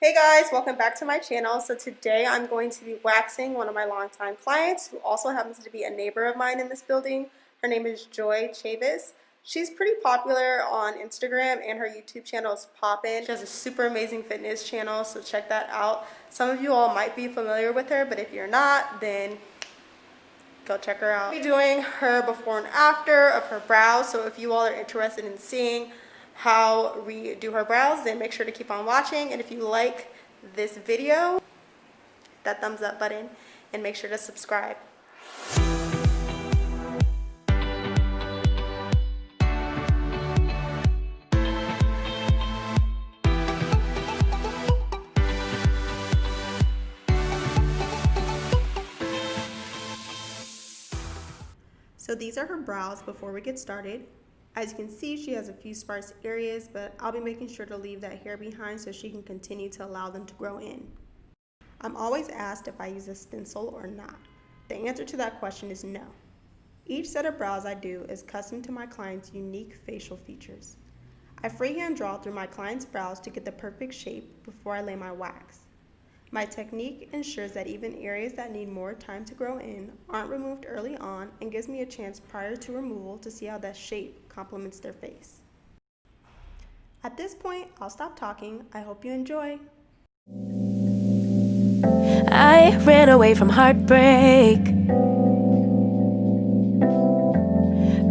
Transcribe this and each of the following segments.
Hey guys, welcome back to my channel. So today I'm going to be waxing one of my longtime clients who also happens to be a neighbor of mine in this building. Her name is Joie Chavis. She's pretty popular on Instagram and her YouTube channel is poppin'. She has a super amazing fitness channel, so check that out. Some of you all might be familiar with her, but if you're not, then go check her out. I'll be doing her before and after of her brows, so if you all are interested in seeing how we do her brows, then make sure to keep on watching. And if you like this video, hit that thumbs up button and make sure to subscribe. So these are her brows before we get started. As you can see, she has a few sparse areas, but I'll be making sure to leave that hair behind so she can continue to allow them to grow in. I'm always asked if I use a stencil or not. The answer to that question is no. Each set of brows I do is custom to my client's unique facial features. I freehand draw through my client's brows to get the perfect shape before I lay my wax. My technique ensures that even areas that need more time to grow in aren't removed early on and gives me a chance prior to removal to see how that shape complements their face. At this point, I'll stop talking. I hope you enjoy. I ran away from heartbreak.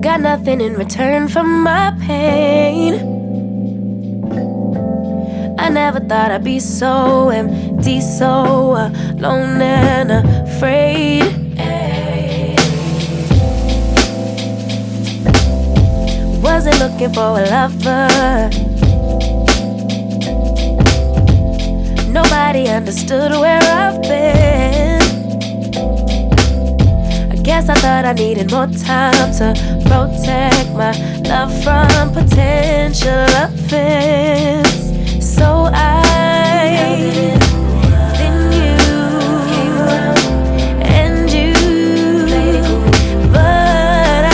Got nothing in return for my pain. I never thought I'd be so empty, so alone and afraid. Wasn't looking for a lover. Nobody understood where I've been. I guess I thought I needed more time to protect my love from potential offense. So then you came around and you played it cool, but I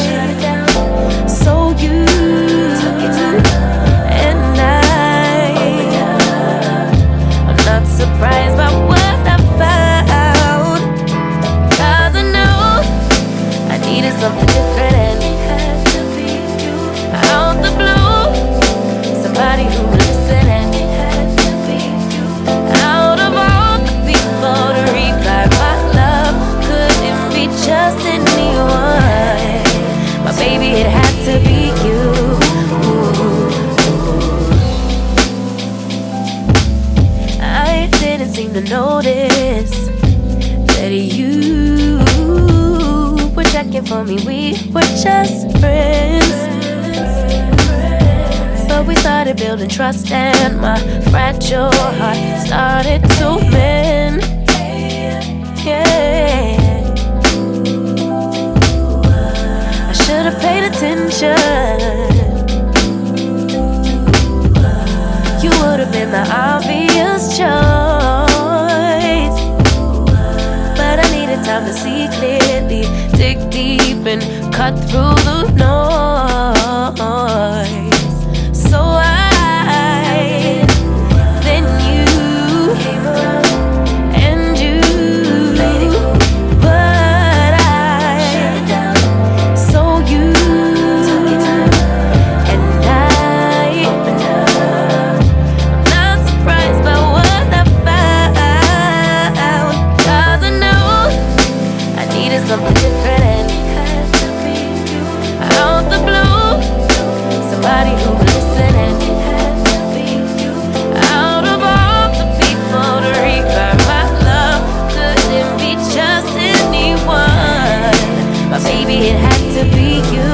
shut it down. So you took it to the and I'm not surprised by what I found, because I know I needed something different and it had to be you. Out the blue, somebody who listened, and it had to be you. Out of all the people to reply my love, couldn't be just anyone. My baby, it had to be you. I didn't seem to notice that you were checking for me. We were just friends, but we started building trust and my fragile heart started to mend. Yeah, I should have paid attention. You would have been the obvious choice, but I needed time to see clearly, dig deep and cut through the noise. So then you came around and you played it cool, but I shut it down. So you took it to and I opened up. I'm not surprised by what I found, because I know I needed something different and it had to be you. Out the blue, somebody who would listen, and it had to be you. Out of all the people to revive my love, couldn't be just anyone. My baby, it had to be you.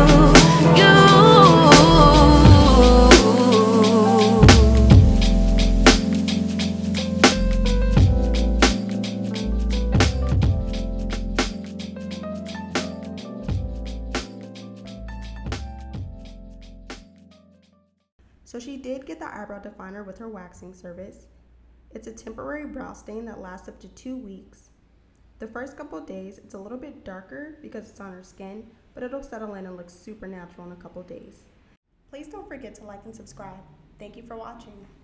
So she did get the eyebrow definer with her waxing service. It's a temporary brow stain that lasts up to 2 weeks. The first couple days, it's a little bit darker because it's on her skin, but it'll settle in and look super natural in a couple days. Please don't forget to like and subscribe. Thank you for watching.